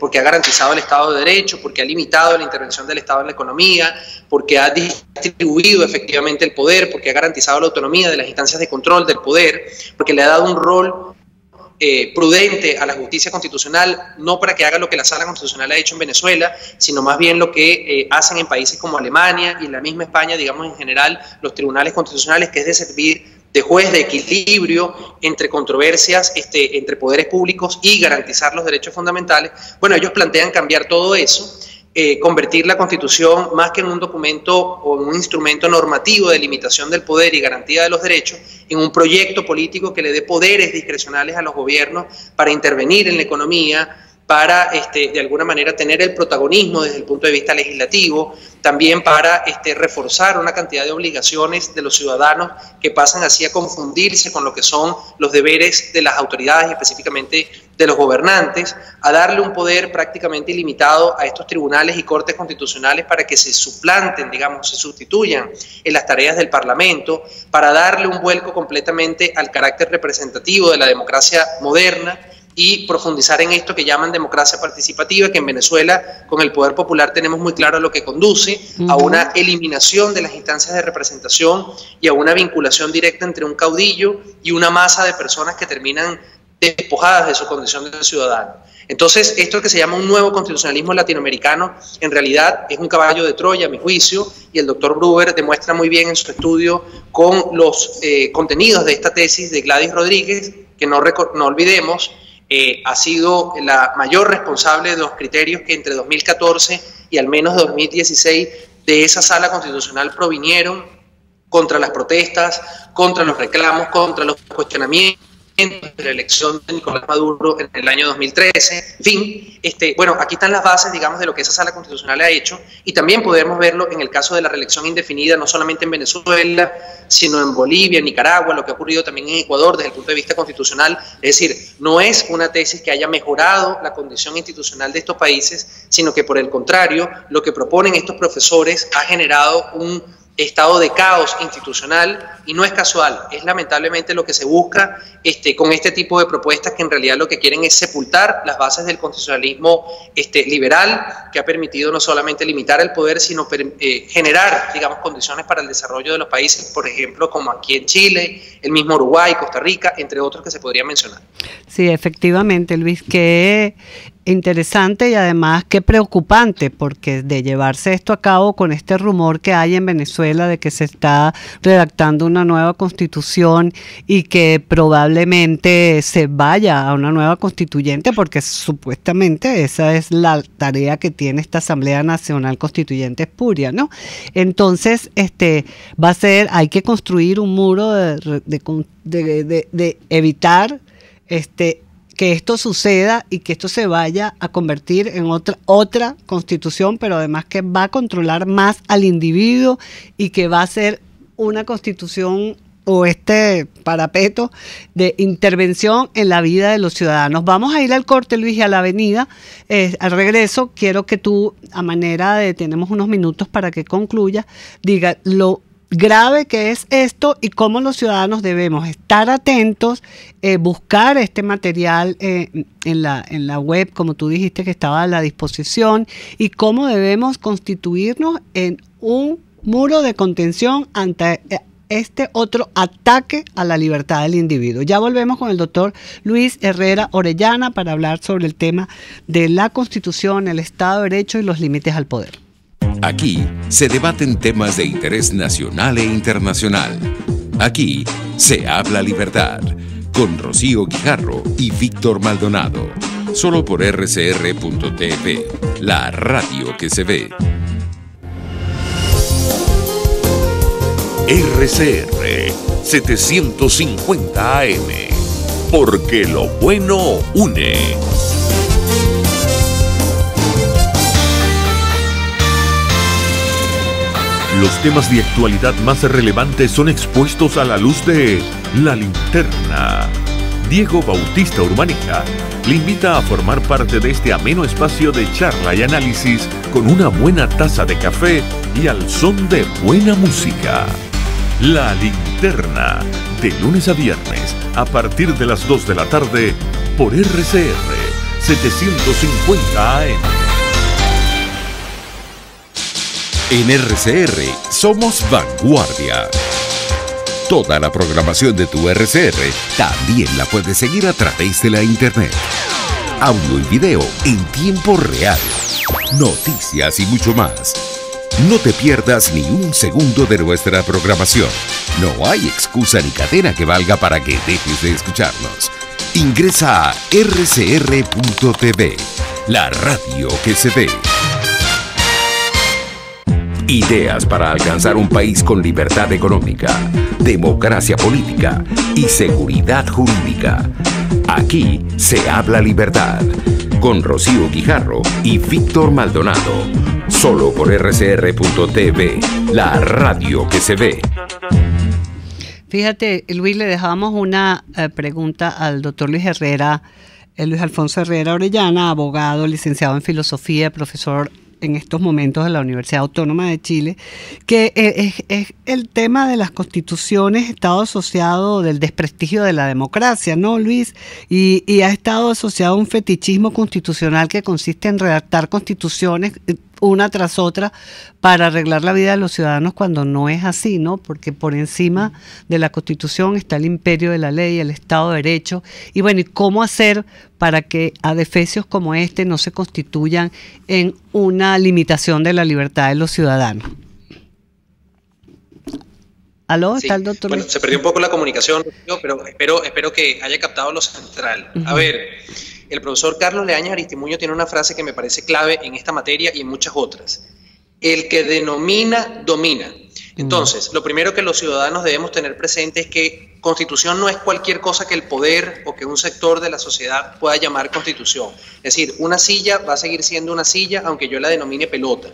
Porque ha garantizado el Estado de Derecho, porque ha limitado la intervención del Estado en la economía, porque ha distribuido efectivamente el poder, porque ha garantizado la autonomía de las instancias de control del poder, porque le ha dado un rol prudente a la justicia constitucional, no para que haga lo que la Sala Constitucional ha hecho en Venezuela, sino más bien lo que hacen en países como Alemania y en la misma España, digamos en general, los tribunales constitucionales, que es de servir de juez de equilibrio entre controversias, entre poderes públicos y garantizar los derechos fundamentales. Bueno, ellos plantean cambiar todo eso, convertir la Constitución más que en un documento o en un instrumento normativo de limitación del poder y garantía de los derechos, en un proyecto político que le dé poderes discrecionales a los gobiernos para intervenir en la economía, para de alguna manera tener el protagonismo desde el punto de vista legislativo, también para reforzar una cantidad de obligaciones de los ciudadanos que pasan así a confundirse con lo que son los deberes de las autoridades y específicamente de los gobernantes, a darle un poder prácticamente ilimitado a estos tribunales y cortes constitucionales para que se suplanten, digamos, se sustituyan en las tareas del Parlamento, para darle un vuelco completamente al carácter representativo de la democracia moderna y profundizar en esto que llaman democracia participativa, que en Venezuela con el poder popular tenemos muy claro lo que conduce a una eliminación de las instancias de representación y a una vinculación directa entre un caudillo y una masa de personas que terminan despojadas de su condición de ciudadano. Entonces, esto que se llama un nuevo constitucionalismo latinoamericano, en realidad es un caballo de Troya, a mi juicio, y el doctor Gruber demuestra muy bien en su estudio con los contenidos de esta tesis de Gladys Rodríguez, que no olvidemos, ha sido la mayor responsable de los criterios que entre 2014 y al menos 2016 de esa sala constitucional provinieron contra las protestas, contra los reclamos, contra los cuestionamientos de la elección de Nicolás Maduro en el año 2013, en fin, bueno, aquí están las bases, digamos, de lo que esa sala constitucional ha hecho, y también podemos verlo en el caso de la reelección indefinida, no solamente en Venezuela, sino en Bolivia, en Nicaragua, lo que ha ocurrido también en Ecuador desde el punto de vista constitucional. Es decir, no es una tesis que haya mejorado la condición institucional de estos países, sino que por el contrario, lo que proponen estos profesores ha generado un estado de caos institucional, y no es casual, es lamentablemente lo que se busca con este tipo de propuestas, que en realidad lo que quieren es sepultar las bases del constitucionalismo liberal, que ha permitido no solamente limitar el poder, sino generar, digamos, condiciones para el desarrollo de los países, por ejemplo, como aquí en Chile, el mismo Uruguay, Costa Rica, entre otros que se podrían mencionar. Sí, efectivamente, Luis, qué interesante y además qué preocupante, porque de llevarse esto a cabo con este rumor que hay en Venezuela de que se está redactando una nueva constitución y que probablemente se vaya a una nueva constituyente, porque supuestamente esa es la tarea que tiene esta Asamblea Nacional Constituyente espuria, ¿no? Entonces, va a ser, hay que construir un muro de evitar que esto suceda y que esto se vaya a convertir en otra constitución, pero además que va a controlar más al individuo y que va a ser una constitución o parapeto de intervención en la vida de los ciudadanos. Vamos a ir al corte, Luis, y a la avenida. Al regreso, quiero que tú, a manera de, tenemos unos minutos para que concluya, diga lo grave que es esto y cómo los ciudadanos debemos estar atentos, buscar este material en la web, como tú dijiste que estaba a la disposición, y cómo debemos constituirnos en un muro de contención ante este otro ataque a la libertad del individuo. Ya volvemos con el doctor Luis Herrera Orellana para hablar sobre el tema de la Constitución, el Estado de Derecho y los límites al poder. Aquí se debaten temas de interés nacional e internacional. Aquí se habla libertad, con Rocío Guijarro y Víctor Maldonado. Solo por rcr.tv, la radio que se ve. RCR 750 AM, porque lo bueno une. Los temas de actualidad más relevantes son expuestos a la luz de La Linterna. Diego Bautista Urbanica le invita a formar parte de este ameno espacio de charla y análisis con una buena taza de café y al son de buena música. La Linterna, de lunes a viernes, a partir de las 2 de la tarde, por RCR 750 AM. En RCR somos vanguardia. Toda la programación de tu RCR también la puedes seguir a través de la internet. Audio y video en tiempo real. Noticias y mucho más. No te pierdas ni un segundo de nuestra programación. No hay excusa ni cadena que valga para que dejes de escucharnos. Ingresa a rcr.tv, la radio que se ve. Ideas para alcanzar un país con libertad económica, democracia política y seguridad jurídica. Aquí se habla libertad. Con Rocío Guijarro y Víctor Maldonado. Solo por rcr.tv, la radio que se ve. Fíjate, Luis, le dejamos una pregunta al doctor Luis Herrera, Luis Alfonso Herrera Orellana, abogado, licenciado en filosofía, profesor en estos momentos de la Universidad Autónoma de Chile, que es el tema de las constituciones, estado asociado del desprestigio de la democracia, ¿no, Luis? Y ha estado asociado a un fetichismo constitucional que consiste en redactar constituciones una tras otra para arreglar la vida de los ciudadanos, cuando no es así, ¿no? Porque por encima de la Constitución está el imperio de la ley, el Estado de Derecho, y bueno, ¿y cómo hacer para que adefesios como este no se constituyan en una limitación de la libertad de los ciudadanos? ¿Aló? ¿Está el doctor? Bueno, se perdió un poco la comunicación, pero espero que haya captado lo central. A ver, el profesor Carlos Leañas Aristimuño tiene una frase que me parece clave en esta materia y en muchas otras. El que denomina, domina. Entonces, lo primero que los ciudadanos debemos tener presente es que constitución no es cualquier cosa que el poder o que un sector de la sociedad pueda llamar constitución. Es decir, una silla va a seguir siendo una silla aunque yo la denomine pelota.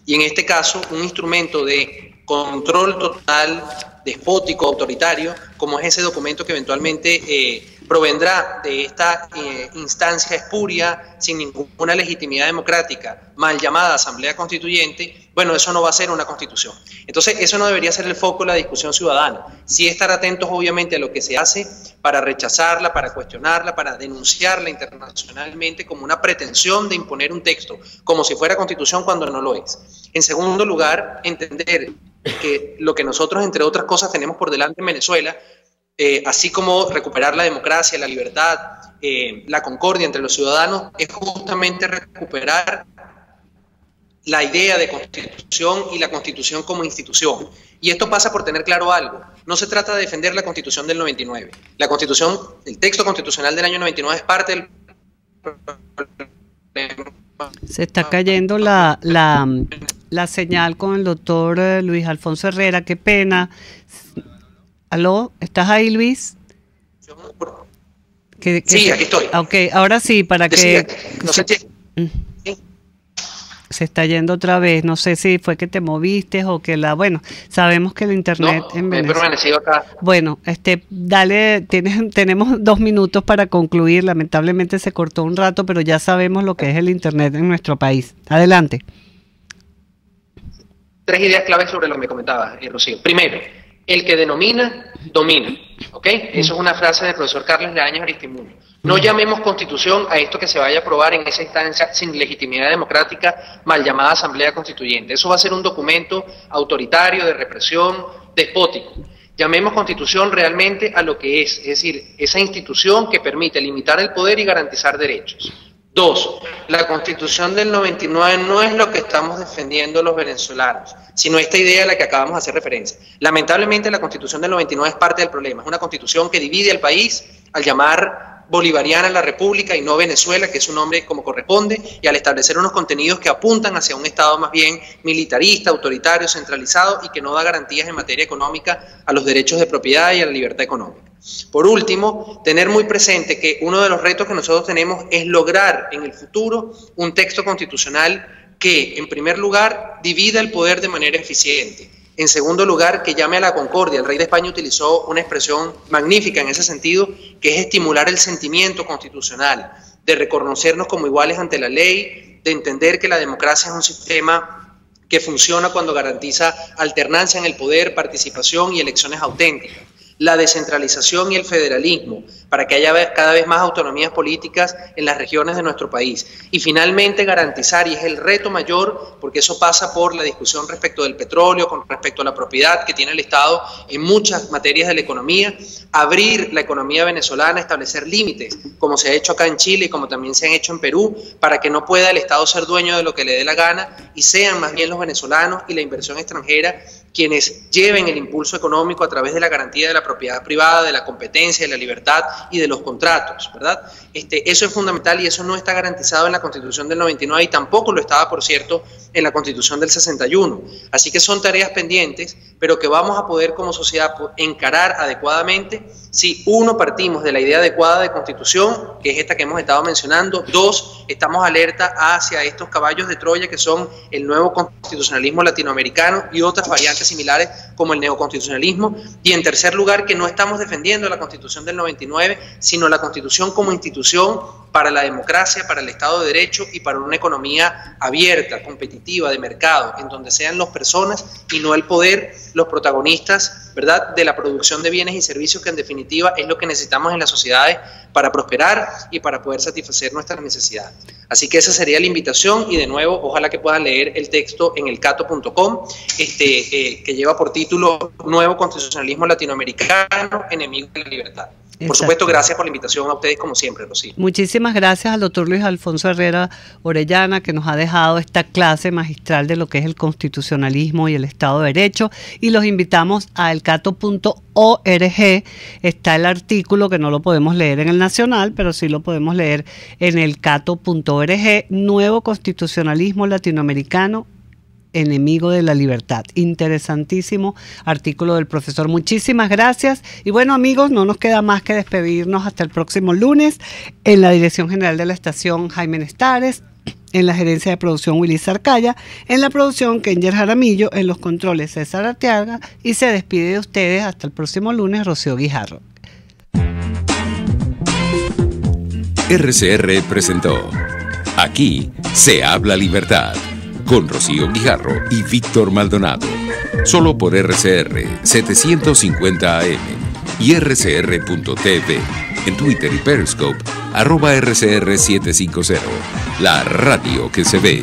Y en este caso, un instrumento de control total, despótico, autoritario, como es ese documento que eventualmente provendrá de esta instancia espuria, sin ninguna legitimidad democrática, mal llamada Asamblea Constituyente, bueno, eso no va a ser una constitución. Entonces, eso no debería ser el foco de la discusión ciudadana. Sí estar atentos, obviamente, a lo que se hace para rechazarla, para cuestionarla, para denunciarla internacionalmente como una pretensión de imponer un texto, como si fuera constitución cuando no lo es. En segundo lugar, entender que lo que nosotros, entre otras cosas, tenemos por delante en Venezuela, así como recuperar la democracia, la libertad, la concordia entre los ciudadanos, es justamente recuperar la idea de constitución y la constitución como institución. Y esto pasa por tener claro algo. No se trata de defender la constitución del 99. La constitución, el texto constitucional del año 99 es parte del problema. Se está cayendo la señal con el doctor Luis Alfonso Herrera, qué pena. ¿Aló? ¿Estás ahí, Luis? Sí, aquí estoy. Ok, ahora sí, para que... No sé si... Se está yendo otra vez, no sé si fue que te moviste o que bueno, sabemos que el internet en Venezuela... permanecido acá. Bueno, dale, tenemos 2 minutos para concluir, lamentablemente se cortó un rato, pero ya sabemos lo que es el internet en nuestro país. Adelante. 3 ideas claves sobre lo que me comentabas, Rocío. Primero, el que denomina, domina. ¿Ok? Eso es una frase del profesor Carlos Leañas Aristimuño. No llamemos constitución a esto que se vaya a aprobar en esa instancia sin legitimidad democrática, mal llamada Asamblea Constituyente. Eso va a ser un documento autoritario, de represión, despótico. Llamemos constitución realmente a lo que es decir, esa institución que permite limitar el poder y garantizar derechos. 2. La Constitución del 99 no es lo que estamos defendiendo los venezolanos, sino esta idea a la que acabamos de hacer referencia. Lamentablemente la Constitución del 99 es parte del problema. Es una Constitución que divide al país al llamar bolivariana la República y no Venezuela, que es un nombre como corresponde, y al establecer unos contenidos que apuntan hacia un Estado más bien militarista, autoritario, centralizado y que no da garantías en materia económica a los derechos de propiedad y a la libertad económica. Por último, tener muy presente que uno de los retos que nosotros tenemos es lograr en el futuro un texto constitucional que, en primer lugar, divida el poder de manera eficiente. En segundo lugar, que llame a la concordia. El rey de España utilizó una expresión magnífica en ese sentido, que es estimular el sentimiento constitucional, de reconocernos como iguales ante la ley, de entender que la democracia es un sistema que funciona cuando garantiza alternancia en el poder, participación y elecciones auténticas. La descentralización y el federalismo, para que haya cada vez más autonomías políticas en las regiones de nuestro país. Y finalmente garantizar, y es el reto mayor, porque eso pasa por la discusión respecto del petróleo, con respecto a la propiedad que tiene el Estado en muchas materias de la economía, abrir la economía venezolana, establecer límites, como se ha hecho acá en Chile y como también se han hecho en Perú, para que no pueda el Estado ser dueño de lo que le dé la gana y sean más bien los venezolanos y la inversión extranjera quienes lleven el impulso económico a través de la garantía de la propiedad privada, de la competencia, de la libertad y de los contratos, ¿verdad? Eso es fundamental y eso no está garantizado en la Constitución del 99 y tampoco lo estaba, por cierto, en la Constitución del 61. Así que son tareas pendientes, pero que vamos a poder como sociedad encarar adecuadamente si, uno, partimos de la idea adecuada de Constitución, que es esta que hemos estado mencionando; dos, estamos alerta hacia estos caballos de Troya que son el nuevo constitucionalismo latinoamericano y otras variantes similares como el neoconstitucionalismo; y en tercer lugar, que no estamos defendiendo la Constitución del 99, sino la Constitución como institución para la democracia, para el Estado de Derecho y para una economía abierta, competitiva, de mercado, en donde sean las personas y no el poder los protagonistas, ¿verdad?, de la producción de bienes y servicios, que en definitiva es lo que necesitamos en las sociedades para prosperar y para poder satisfacer nuestras necesidades. Así que esa sería la invitación y, de nuevo, ojalá que puedan leer el texto en elcato.com, que lleva por título Nuevo Constitucionalismo Latinoamericano, Enemigo de la Libertad. Por supuesto, gracias por la invitación a ustedes como siempre, Rocío. Muchísimas gracias al doctor Luis Alfonso Herrera Orellana, que nos ha dejado esta clase magistral de lo que es el constitucionalismo y el Estado de Derecho, y los invitamos a elcato.org. Está el artículo, que no lo podemos leer en el Nacional, pero sí lo podemos leer en elcato.org, Nuevo Constitucionalismo Latinoamericano, Enemigo de la Libertad. Interesantísimo artículo del profesor. Muchísimas gracias. Y bueno, amigos, no nos queda más que despedirnos hasta el próximo lunes. En la dirección general de la estación, Jaime Nestares; en la gerencia de producción, Willy Sarcaya; en la producción, Kenger Jaramillo; en los controles, César Arteaga; y se despide de ustedes hasta el próximo lunes, Rocío Guijarro. RCR presentó Aquí se habla libertad, con Rocío Guijarro y Víctor Maldonado. Solo por RCR 750 AM y rcr.tv. En Twitter y Periscope, @RCR750. La radio que se ve.